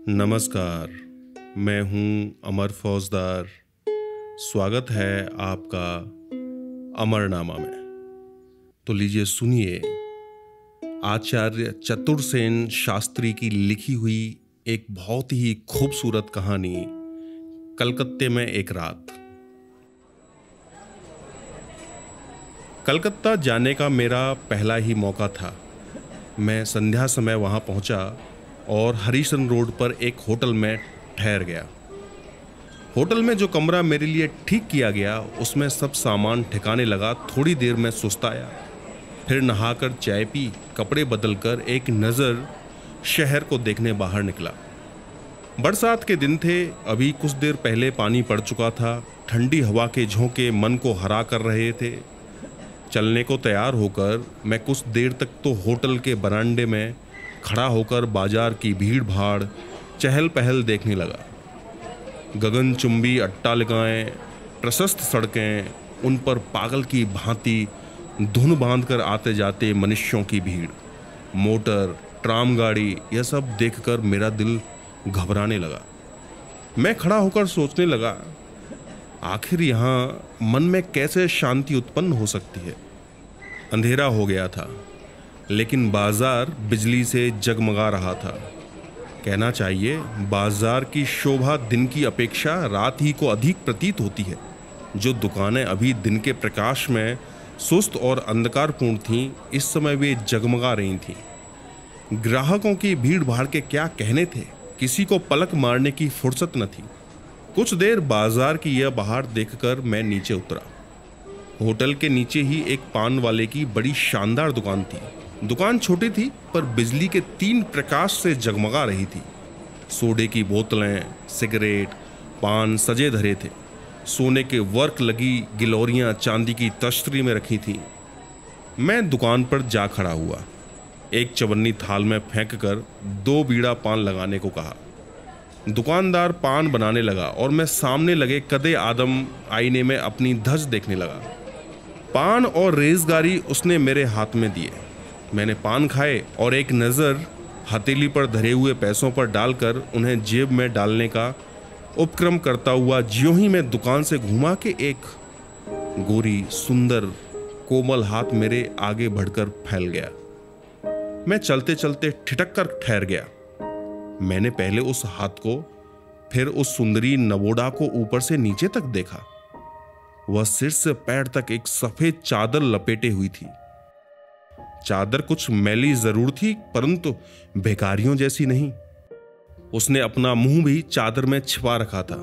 नमस्कार। मैं हूं अमर फौजदार। स्वागत है आपका अमरनामा में। तो लीजिए सुनिए आचार्य चतुरसेन शास्त्री की लिखी हुई एक बहुत ही खूबसूरत कहानी, कलकत्ते में एक रात। कलकत्ता जाने का मेरा पहला ही मौका था। मैं संध्या समय वहां पहुंचा और हरिशन रोड पर एक होटल में ठहर गया। होटल में जो कमरा मेरे लिए ठीक किया गया उसमें सब सामान ठिकाने लगा। थोड़ी देर में सुस्ताया, फिर नहाकर चाय पी, कपड़े बदलकर एक नज़र शहर को देखने बाहर निकला। बरसात के दिन थे, अभी कुछ देर पहले पानी पड़ चुका था। ठंडी हवा के झोंके मन को हरा कर रहे थे। चलने को तैयार होकर मैं कुछ देर तक तो होटल के बरामदे में खड़ा होकर बाजार की भीड़ भाड़, चहल पहल देखने लगा। गगनचुंबी अट्टालिकाएं, प्रशस्त सड़कें, उन पर पागल की भांति धुन बांधकर आते जाते मनुष्यों की भीड़, मोटर, ट्राम गाड़ी, यह सब देखकर मेरा दिल घबराने लगा। मैं खड़ा होकर सोचने लगा, आखिर यहाँ मन में कैसे शांति उत्पन्न हो सकती है। अंधेरा हो गया था, लेकिन बाजार बिजली से जगमगा रहा था। कहना चाहिए बाजार की शोभा दिन की अपेक्षा रात ही को अधिक प्रतीत होती है। जो दुकानें अभी दिन के प्रकाश में सुस्त और अंधकारपूर्ण थीं, इस समय वे जगमगा रही थीं। ग्राहकों की भीड़ भाड़ के क्या कहने थे, किसी को पलक मारने की फुर्सत न थी। कुछ देर बाजार की यह बहार देखकर मैं नीचे उतरा। होटल के नीचे ही एक पान वाले की बड़ी शानदार दुकान थी। दुकान छोटी थी पर बिजली के 3 प्रकाश से जगमगा रही थी। सोडे की बोतलें, सिगरेट, पान सजे धरे थे। सोने के वर्क लगी गिलोरियां चांदी की तश्तरी में रखी थीं। मैं दुकान पर जा खड़ा हुआ। एक चवन्नी थाल में फेंक कर 2 बीड़ा पान लगाने को कहा। दुकानदार पान बनाने लगा और मैं सामने लगे कदे आदम आईने में अपनी धज देखने लगा। पान और रेजगारी उसने मेरे हाथ में दिए। मैंने पान खाए और एक नज़र हथेली पर धरे हुए पैसों पर डालकर उन्हें जेब में डालने का उपक्रम करता हुआ ज्यों ही मैं दुकान से घुमा के एक गोरी सुंदर कोमल हाथ मेरे आगे बढ़कर फैल गया। मैं चलते चलते ठिठक कर ठहर गया। मैंने पहले उस हाथ को, फिर उस सुंदरी नवोड़ा को ऊपर से नीचे तक देखा। वह सिर से पैर तक एक सफेद चादर लपेटे हुई थी। चादर कुछ मैली जरूर थी, परंतु भिखारियों जैसी नहीं। उसने अपना मुंह भी चादर में छिपा रखा था।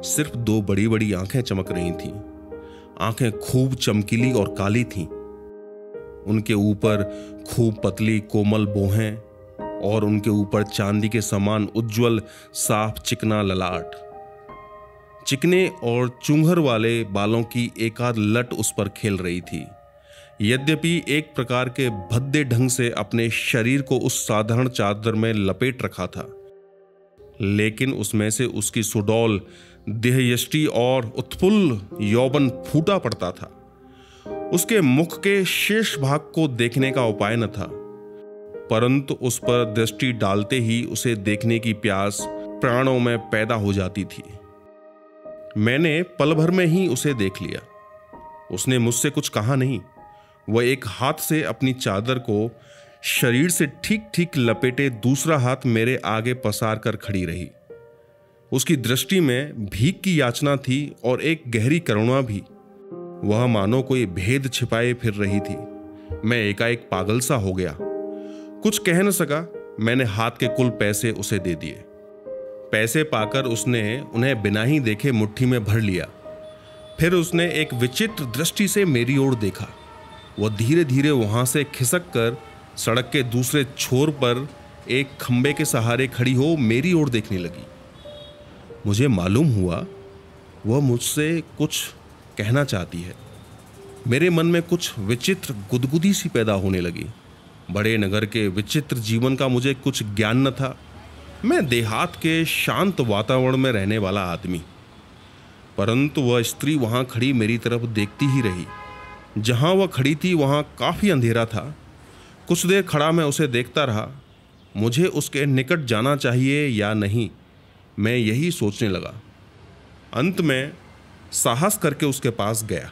सिर्फ 2 बड़ी बड़ी आंखें चमक रही थीं। आंखें खूब चमकीली और काली थीं। उनके ऊपर खूब पतली कोमल बोहें और उनके ऊपर चांदी के समान उज्जवल साफ चिकना ललाट। चिकने और चुंघर वाले बालों की एकाध लट उस पर खेल रही थी। यद्यपि एक प्रकार के भद्दे ढंग से अपने शरीर को उस साधारण चादर में लपेट रखा था, लेकिन उसमें से उसकी सुडौल देहयष्टि और उत्फुल्ल यौवन फूटा पड़ता था। उसके मुख के शेष भाग को देखने का उपाय न था, परंतु उस पर दृष्टि डालते ही उसे देखने की प्यास प्राणों में पैदा हो जाती थी। मैंने पल भर में ही उसे देख लिया। उसने मुझसे कुछ कहा नहीं। वह एक हाथ से अपनी चादर को शरीर से ठीक ठीक लपेटे दूसरा हाथ मेरे आगे पसार कर खड़ी रही। उसकी दृष्टि में भीख की याचना थी और एक गहरी करुणा भी। वह मानो कोई भेद छिपाए फिर रही थी। मैं एकाएक पागल सा हो गया। कुछ कह न सका। मैंने हाथ के कुल पैसे उसे दे दिए। पैसे पाकर उसने उन्हें बिना ही देखे मुट्ठी में भर लिया। फिर उसने एक विचित्र दृष्टि से मेरी ओर देखा। वह धीरे धीरे वहां से खिसक कर सड़क के दूसरे छोर पर एक खंबे के सहारे खड़ी हो मेरी ओर देखने लगी। मुझे मालूम हुआ वह मुझसे कुछ कहना चाहती है। मेरे मन में कुछ विचित्र गुदगुदी सी पैदा होने लगी। बड़े नगर के विचित्र जीवन का मुझे कुछ ज्ञान न था। मैं देहात के शांत वातावरण में रहने वाला आदमी, परंतु वह स्त्री वहां खड़ी मेरी तरफ देखती ही रही। जहां वह खड़ी थी वहां काफी अंधेरा था। कुछ देर खड़ा मैं उसे देखता रहा। मुझे उसके निकट जाना चाहिए या नहीं, मैं यही सोचने लगा। अंत में साहस करके उसके पास गया।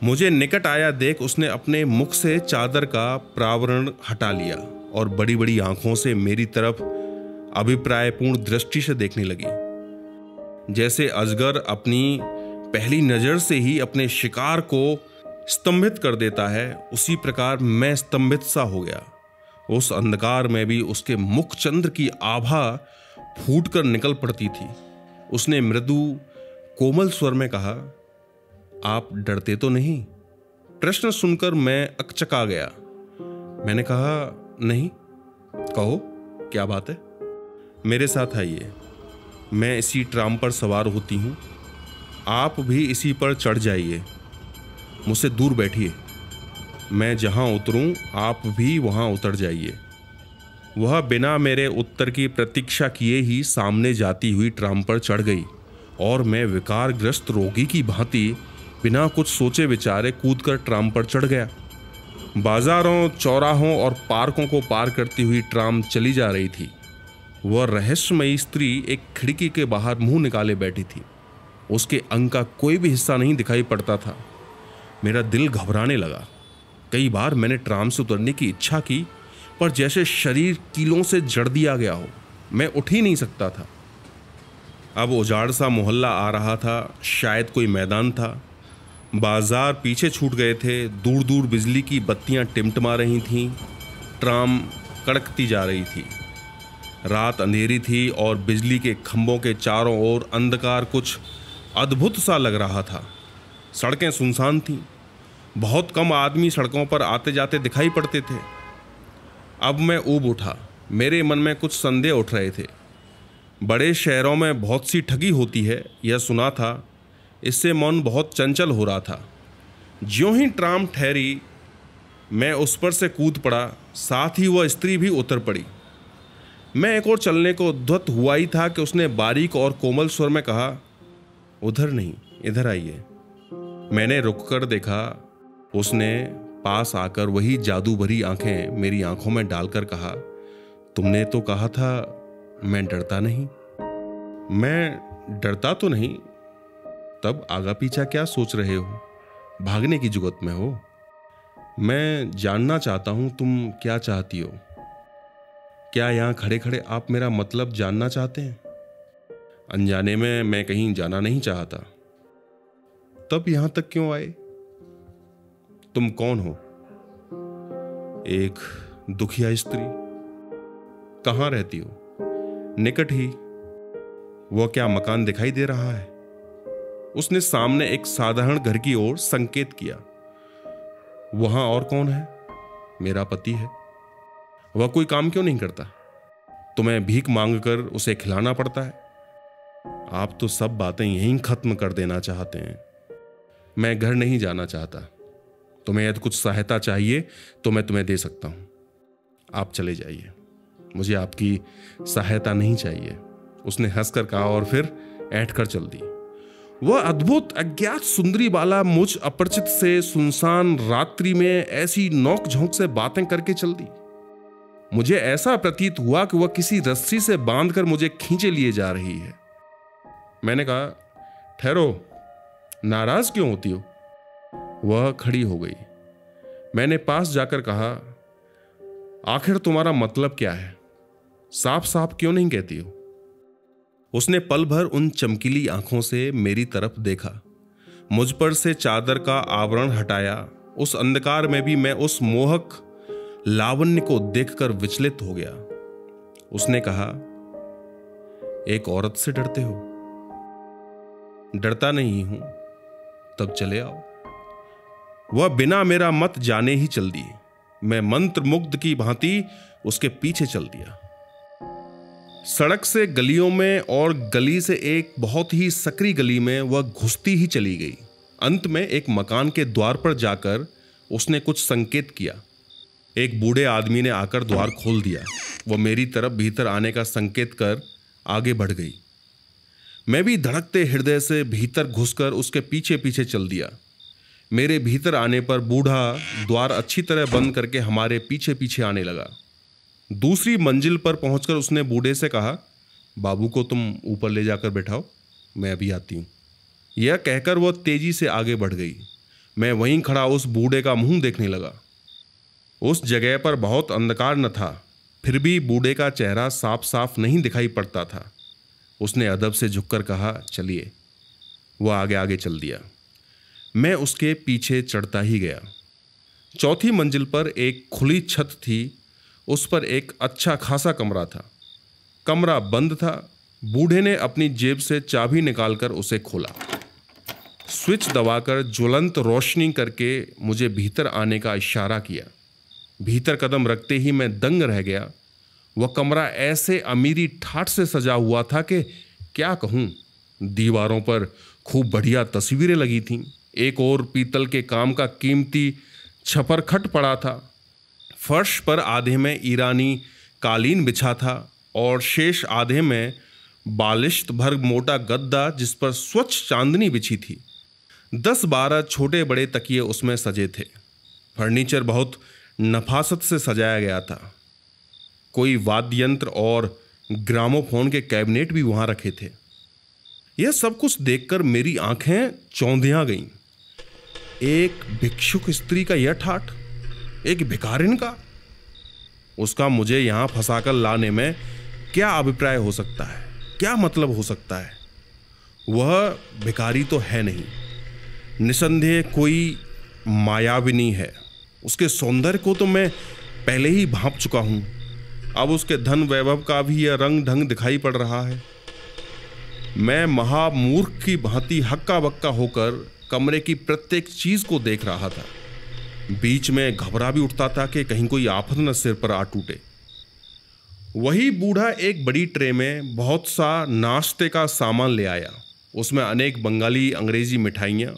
मुझे निकट आया देख उसने अपने मुख से चादर का प्रावरण हटा लिया और बड़ी बड़ी आंखों से मेरी तरफ अभिप्रायपूर्ण दृष्टि से देखने लगी। जैसे अजगर अपनी पहली नज़र से ही अपने शिकार को स्तंभित कर देता है, उसी प्रकार मैं स्तंभित सा हो गया। उस अंधकार में भी उसके मुख चंद्र की आभा फूटकर निकल पड़ती थी। उसने मृदु कोमल स्वर में कहा, आप डरते तो नहीं? प्रश्न सुनकर मैं अकचका गया। मैंने कहा, नहीं। कहो, क्या बात है? मेरे साथ आइए, मैं इसी ट्राम पर सवार होती हूँ, आप भी इसी पर चढ़ जाइए। मुझसे दूर बैठिए, मैं जहाँ उतरूँ आप भी वहाँ उतर जाइए। वह बिना मेरे उत्तर की प्रतीक्षा किए ही सामने जाती हुई ट्राम पर चढ़ गई और मैं विकारग्रस्त रोगी की भांति बिना कुछ सोचे विचारे कूदकर ट्राम पर चढ़ गया। बाजारों, चौराहों और पार्कों को पार करती हुई ट्राम चली जा रही थी। वह रहस्यमयी स्त्री एक खिड़की के बाहर मुंह निकाले बैठी थी। उसके अंग का कोई भी हिस्सा नहीं दिखाई पड़ता था। मेरा दिल घबराने लगा। कई बार मैंने ट्राम से उतरने की इच्छा की, पर जैसे शरीर कीलों से जड़ दिया गया हो, मैं उठ ही नहीं सकता था। अब उजाड़ सा मोहल्ला आ रहा था, शायद कोई मैदान था। बाजार पीछे छूट गए थे, दूर दूर बिजली की बत्तियां टिमटिमा रही थीं। ट्राम कड़कती जा रही थी। रात अंधेरी थी और बिजली के खंभों के चारों ओर अंधकार कुछ अद्भुत सा लग रहा था। सड़कें सुनसान थीं। बहुत कम आदमी सड़कों पर आते जाते दिखाई पड़ते थे। अब मैं ऊब उठा। मेरे मन में कुछ संदेह उठ रहे थे। बड़े शहरों में बहुत सी ठगी होती है, यह सुना था। इससे मन बहुत चंचल हो रहा था। ज्यों ही ट्राम ठहरी, मैं उस पर से कूद पड़ा, साथ ही वह स्त्री भी उतर पड़ी। मैं एक और चलने को उद्यत हुआ ही था कि उसने बारीक और कोमल स्वर में कहा, उधर नहीं, इधर आइए। मैंने रुककर देखा। उसने पास आकर वही जादू भरी आंखें मेरी आंखों में डालकर कहा, तुमने तो कहा था मैं डरता नहीं। मैं डरता तो नहीं, तब आगा पीछा क्या सोच रहे हो? भागने की जुगत में हो? मैं जानना चाहता हूं तुम क्या चाहती हो। क्या यहां खड़े खड़े आप मेरा मतलब जानना चाहते हैं? अनजाने में मैं कहीं जाना नहीं चाहता। तब यहां तक क्यों आए? तुम कौन हो? एक दुखिया स्त्री। कहां रहती हो? निकट ही। वह क्या मकान दिखाई दे रहा है? उसने सामने एक साधारण घर की ओर संकेत किया। वहां और कौन है? मेरा पति है। वह कोई काम क्यों नहीं करता? तुम्हें भीख मांगकर उसे खिलाना पड़ता है। आप तो सब बातें यहीं खत्म कर देना चाहते हैं। मैं घर नहीं जाना चाहता। तुम्हें यदि कुछ सहायता चाहिए तो मैं तुम्हें दे सकता हूं। आप चले जाइए, मुझे आपकी सहायता नहीं चाहिए। उसने हंसकर कहा और फिर ऐंठकर चल दी। वह अद्भुत अज्ञात सुंदरी बाला मुझ अपरिचित से सुनसान रात्रि में ऐसी नोक झोंक से बातें करके चल दी। मुझे ऐसा प्रतीत हुआ कि वह किसी रस्सी से बांधकर मुझे खींचे लिए जा रही है। मैंने कहा, ठहरो, नाराज क्यों होती हो? वह खड़ी हो गई। मैंने पास जाकर कहा, आखिर तुम्हारा मतलब क्या है? साफ साफ क्यों नहीं कहती हो? उसने पल भर उन चमकीली आंखों से मेरी तरफ देखा, मुझ पर से चादर का आवरण हटाया। उस अंधकार में भी मैं उस मोहक लावण्य को देखकर विचलित हो गया। उसने कहा, एक औरत से डरते हो? डरता नहीं हूं। तब चले आओ। वह बिना मेरा मत जाने ही चल दी। मैं मंत्र मुग्ध की भांति उसके पीछे चल दिया। सड़क से गलियों में और गली से एक बहुत ही सकरी गली में वह घुसती ही चली गई। अंत में एक मकान के द्वार पर जाकर उसने कुछ संकेत किया। एक बूढ़े आदमी ने आकर द्वार खोल दिया। वह मेरी तरफ भीतर आने का संकेत कर आगे बढ़ गई। मैं भी धड़कते हृदय से भीतर घुसकर उसके पीछे पीछे चल दिया। मेरे भीतर आने पर बूढ़ा द्वार अच्छी तरह बंद करके हमारे पीछे पीछे आने लगा। दूसरी मंजिल पर पहुंचकर उसने बूढ़े से कहा, बाबू को तुम ऊपर ले जाकर बैठाओ, मैं अभी आती हूँ। यह कहकर वह तेजी से आगे बढ़ गई। मैं वहीं खड़ा उस बूढ़े का मुंह देखने लगा। उस जगह पर बहुत अंधकार न था, फिर भी बूढ़े का चेहरा साफ साफ नहीं दिखाई पड़ता था। उसने अदब से झुककर कहा, चलिए। वह आगे आगे चल दिया। मैं उसके पीछे चढ़ता ही गया। चौथी मंजिल पर एक खुली छत थी। उस पर एक अच्छा खासा कमरा था। कमरा बंद था। बूढ़े ने अपनी जेब से चाबी निकालकर उसे खोला। स्विच दबाकर ज्वलंत रोशनी करके मुझे भीतर आने का इशारा किया। भीतर कदम रखते ही मैं दंग रह गया। वह कमरा ऐसे अमीरी ठाठ से सजा हुआ था कि क्या कहूँ। दीवारों पर खूब बढ़िया तस्वीरें लगी थीं। एक और पीतल के काम का कीमती छपरखट पड़ा था। फर्श पर आधे में ईरानी कालीन बिछा था और शेष आधे में बालिश्त भर मोटा गद्दा जिस पर स्वच्छ चांदनी बिछी थी। 10-12 छोटे बड़े तकिए उसमें सजे थे। फर्नीचर बहुत नफासत से सजाया गया था। कोई वाद्य यंत्र और ग्रामोफोन के कैबिनेट भी वहां रखे थे। यह सब कुछ देखकर मेरी आंखें चौंधियां गईं। एक भिक्षुक स्त्री का यह ठाठ, एक भिखारिन का। उसका मुझे यहां फंसाकर लाने में क्या अभिप्राय हो सकता है, क्या मतलब हो सकता है? वह भिखारी तो है नहीं, निसंदेह कोई मायाविनी है। उसके सौंदर्य को तो मैं पहले ही भांप चुका हूं। अब उसके धन वैभव का भी यह रंग ढंग दिखाई पड़ रहा है। मैं महामूर्ख की भांति हक्का बक्का होकर कमरे की प्रत्येक चीज को देख रहा था। बीच में घबरा भी उठता था कि कहीं कोई आफत न सिर पर आ टूटे। वही बूढ़ा एक बड़ी ट्रे में बहुत सा नाश्ते का सामान ले आया। उसमें अनेक बंगाली अंग्रेजी मिठाइयाँ,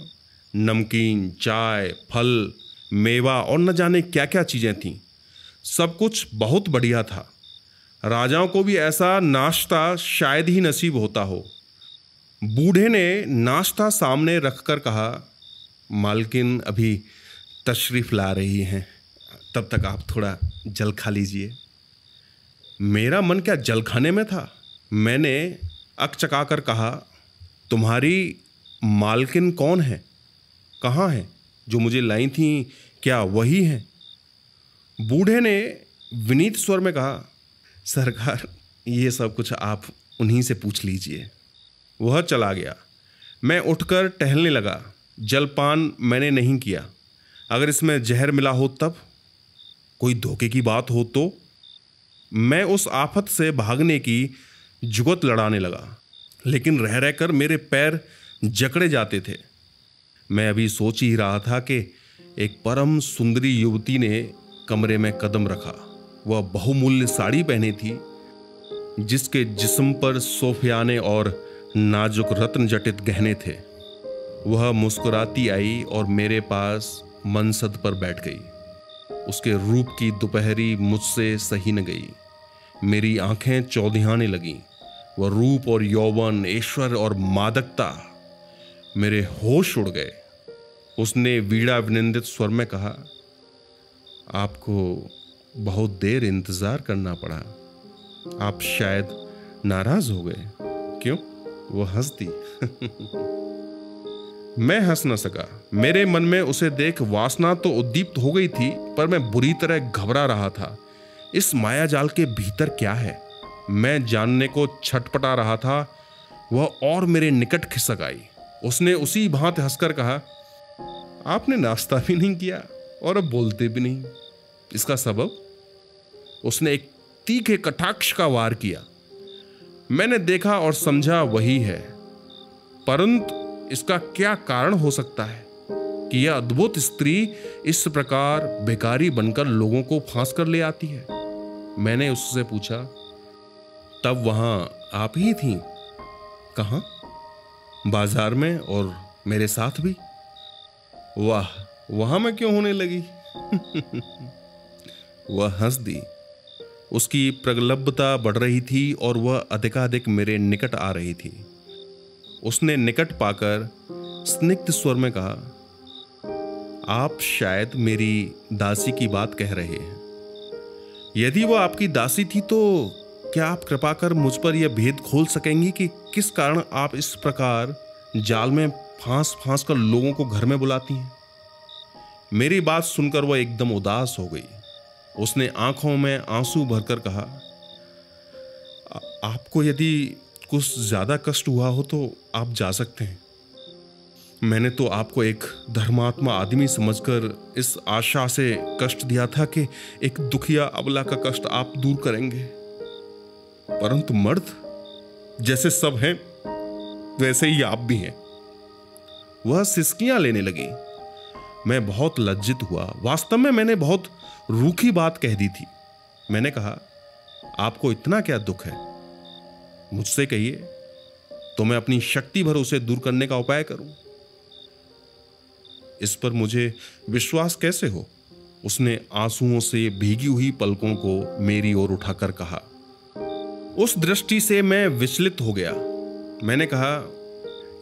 नमकीन, चाय, फल, मेवा और न जाने क्या क्या चीज़ें थीं। सब कुछ बहुत बढ़िया था। राजाओं को भी ऐसा नाश्ता शायद ही नसीब होता हो। बूढ़े ने नाश्ता सामने रखकर कहा, मालकिन अभी तशरीफ़ ला रही हैं, तब तक आप थोड़ा जल खा लीजिए। मेरा मन क्या जल खाने में था। मैंने अकचकाकर कहा, तुम्हारी मालकिन कौन है, कहाँ है? जो मुझे लाई थी क्या वही हैं? बूढ़े ने विनीत स्वर में कहा, सरकार ये सब कुछ आप उन्हीं से पूछ लीजिए। वह चला गया। मैं उठकर टहलने लगा। जलपान मैंने नहीं किया। अगर इसमें जहर मिला हो तब, कोई धोखे की बात हो तो? मैं उस आफत से भागने की जुगत लड़ाने लगा, लेकिन रह रहकर मेरे पैर जकड़े जाते थे। मैं अभी सोच ही रहा था कि एक परम सुंदरी युवती ने कमरे में कदम रखा। वह बहुमूल्य साड़ी पहनी थी, जिसके जिस्म पर सोफियाने और नाजुक रत्न जटित गहने थे। वह मुस्कुराती आई और मेरे पास मनसद पर बैठ गई। उसके रूप की दोपहरी मुझसे सही न गई। मेरी आंखें चौधियाने लगीं। वह रूप और यौवन, ऐश्वर्य और मादकता, मेरे होश उड़ गए। उसने वीणा विनिंदित स्वर में कहा, आपको बहुत देर इंतजार करना पड़ा। आप शायद नाराज हो गए। क्यों? वह हंस दी। मैं हंस न सका। मेरे मन में उसे देख वासना तो उद्दीप्त हो गई थी, पर मैं बुरी तरह घबरा रहा था। इस मायाजाल के भीतर क्या है, मैं जानने को छटपटा रहा था। वह और मेरे निकट खिसक आई। उसने उसी भांति हंसकर कहा, आपने नाश्ता भी नहीं किया और अब बोलते भी नहीं। इसका सबब? उसने एक तीखे कटाक्ष का वार किया। मैंने देखा और समझा वही है, परंतु इसका क्या कारण हो सकता है कि यह अद्भुत स्त्री इस प्रकार बेकारी बनकर लोगों को फांस कर ले आती है? मैंने उससे पूछा, तब वहां आप ही थीं? कहाँ? बाजार में, और मेरे साथ भी। वाह, वहां मैं क्यों होने लगी? वह हंस दी। उसकी प्रगल्भता बढ़ रही थी और वह अधिकाधिक मेरे निकट आ रही थी। उसने निकट पाकर स्निग्ध स्वर में कहा, आप शायद मेरी दासी की बात कह रहे हैं। यदि वो आपकी दासी थी तो क्या आप कृपा कर मुझ पर यह भेद खोल सकेंगी कि किस कारण आप इस प्रकार जाल में फांस फांस कर लोगों को घर में बुलाती हैं? मेरी बात सुनकर वह एकदम उदास हो गई। उसने आंखों में आंसू भरकर कहा, आपको यदि कुछ ज्यादा कष्ट हुआ हो तो आप जा सकते हैं। मैंने तो आपको एक धर्मात्मा आदमी समझकर इस आशा से कष्ट दिया था कि एक दुखिया अबला का कष्ट आप दूर करेंगे, परंतु मर्द जैसे सब हैं वैसे ही आप भी हैं। वह सिसकियां लेने लगी। मैं बहुत लज्जित हुआ। वास्तव में मैंने बहुत रूखी बात कह दी थी। मैंने कहा, आपको इतना क्या दुख है? मुझसे कहिए तो मैं अपनी शक्ति भर उसे दूर करने का उपाय करूं। इस पर मुझे विश्वास कैसे हो? उसने आंसुओं से भीगी हुई पलकों को मेरी ओर उठाकर कहा। उस दृष्टि से मैं विचलित हो गया। मैंने कहा,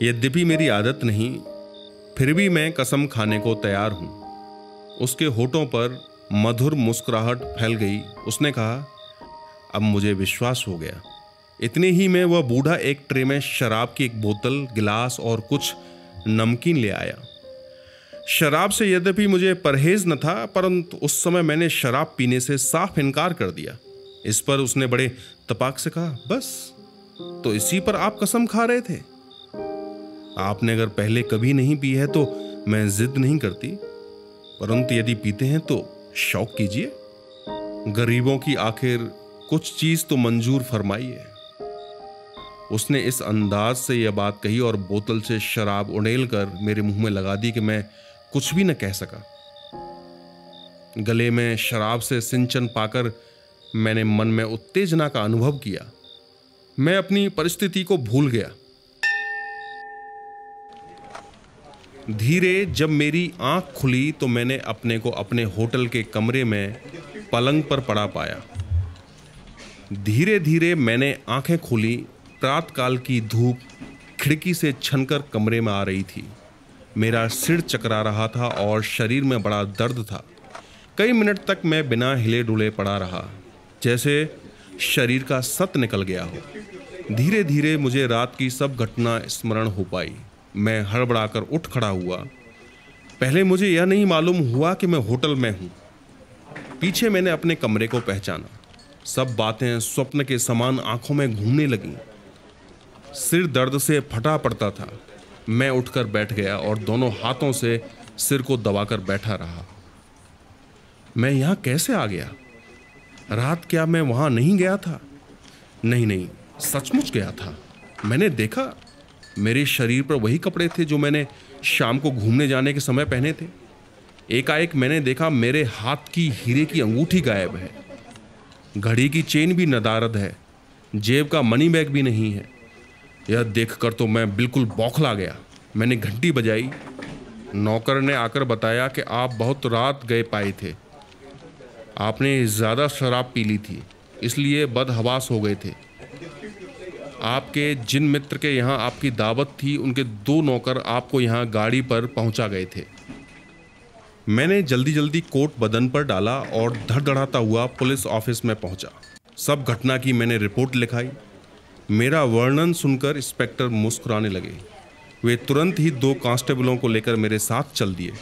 यद्यपि मेरी आदत नहीं, फिर भी मैं कसम खाने को तैयार हूं। उसके होठों पर मधुर मुस्कुराहट फैल गई। उसने कहा, अब मुझे विश्वास हो गया। इतने ही में वह बूढ़ा एक ट्रे में शराब की एक बोतल, गिलास और कुछ नमकीन ले आया। शराब से यद्यपि मुझे परहेज न था, परंतु उस समय मैंने शराब पीने से साफ इनकार कर दिया। इस पर उसने बड़े तपाक से कहा, बस तो इसी पर आप कसम खा रहे थे? आपने अगर पहले कभी नहीं पी है तो मैं जिद नहीं करती, परंतु यदि पीते हैं तो शौक कीजिए। गरीबों की आखिर कुछ चीज तो मंजूर फरमाइए। उसने इस अंदाज से यह बात कही और बोतल से शराब उड़ेल कर मेरे मुंह में लगा दी कि मैं कुछ भी न कह सका। गले में शराब से सिंचन पाकर मैंने मन में उत्तेजना का अनुभव किया। मैं अपनी परिस्थिति को भूल गया। धीरे जब मेरी आंख खुली तो मैंने अपने को अपने होटल के कमरे में पलंग पर पड़ा पाया। धीरे धीरे मैंने आंखें खोली। प्रातःकाल की धूप खिड़की से छनकर कमरे में आ रही थी। मेरा सिर चकरा रहा था और शरीर में बड़ा दर्द था। कई मिनट तक मैं बिना हिले डुले पड़ा रहा, जैसे शरीर का सत निकल गया हो। धीरे धीरे मुझे रात की सब घटना स्मरण हो पाई। मैं हड़बड़ाकर उठ खड़ा हुआ। पहले मुझे यह नहीं मालूम हुआ कि मैं होटल में हूँ। पीछे मैंने अपने कमरे को पहचाना। सब बातें स्वप्न के समान आंखों में घूमने लगीं। सिर दर्द से फटा पड़ता था। मैं उठकर बैठ गया और दोनों हाथों से सिर को दबाकर बैठा रहा। मैं यहाँ कैसे आ गया? रात क्या मैं वहाँ नहीं गया था? नहीं, सचमुच गया था। मैंने देखा, मेरे शरीर पर वही कपड़े थे जो मैंने शाम को घूमने जाने के समय पहने थे। एकाएक मैंने देखा मेरे हाथ की हीरे की अंगूठी गायब है। घड़ी की चेन भी नदारद है। जेब का मनी बैग भी नहीं है। यह देखकर तो मैं बिल्कुल बौखला गया। मैंने घंटी बजाई। नौकर ने आकर बताया कि आप बहुत रात गए पाए थे। आपने ज़्यादा शराब पी ली थी, इसलिए बदहवास हो गए थे। आपके जिन मित्र के यहाँ आपकी दावत थी, उनके 2 नौकर आपको यहाँ गाड़ी पर पहुँचा गए थे। मैंने जल्दी जल्दी कोट बदन पर डाला और धड़धड़ाता हुआ पुलिस ऑफिस में पहुँचा। सब घटना की मैंने रिपोर्ट लिखाई। मेरा वर्णन सुनकर इंस्पेक्टर मुस्कुराने लगे। वे तुरंत ही 2 कांस्टेबलों को लेकर मेरे साथ चल दिए।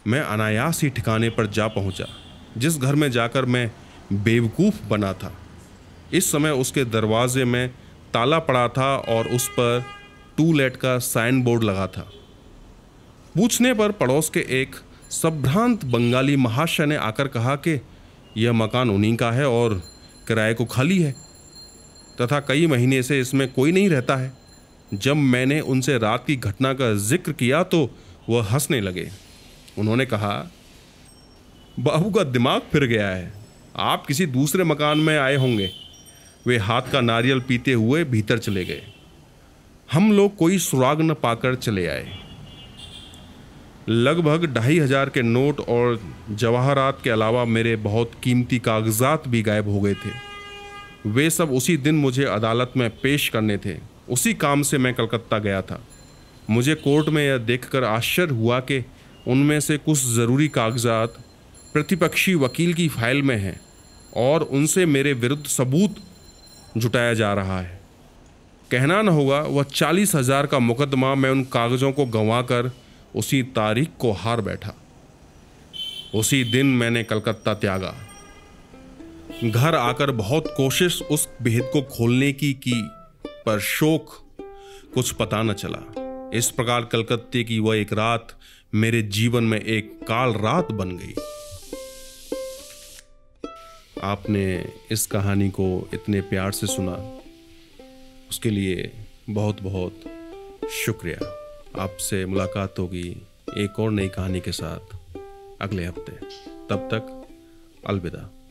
मैं अनायास ही ठिकाने पर जा पहुंचा, जिस घर में जाकर मैं बेवकूफ़ बना था। इस समय उसके दरवाजे में ताला पड़ा था और उस पर टू लेट का साइन बोर्ड लगा था। पूछने पर पड़ोस के एक संभ्रांत बंगाली महाशय ने आकर कहा कि यह मकान उन्हीं का है और किराए को खाली है तथा कई महीने से इसमें कोई नहीं रहता है। जब मैंने उनसे रात की घटना का जिक्र किया तो वह हंसने लगे। उन्होंने कहा, बाबू का दिमाग फिर गया है, आप किसी दूसरे मकान में आए होंगे। वे हाथ का नारियल पीते हुए भीतर चले गए। हम लोग कोई सुराग न पाकर चले आए। लगभग 2500 के नोट और जवाहरात के अलावा मेरे बहुत कीमती कागजात भी गायब हो गए थे। वे सब उसी दिन मुझे अदालत में पेश करने थे। उसी काम से मैं कलकत्ता गया था। मुझे कोर्ट में यह देखकर आश्चर्य हुआ कि उनमें से कुछ ज़रूरी कागजात प्रतिपक्षी वकील की फाइल में हैं, और उनसे मेरे विरुद्ध सबूत जुटाया जा रहा है। कहना न होगा वह 40,000 का मुकदमा मैं उन कागज़ों को गंवाकर उसी तारीख को हार बैठा। उसी दिन मैंने कलकत्ता त्यागा। घर आकर बहुत कोशिश उस भेद को खोलने की पर शोक कुछ पता न चला। इस प्रकार कलकत्ते की वह एक रात मेरे जीवन में एक काल रात बन गई। आपने इस कहानी को इतने प्यार से सुना, उसके लिए बहुत बहुत शुक्रिया। आपसे मुलाकात होगी एक और नई कहानी के साथ अगले हफ्ते। तब तक अलविदा।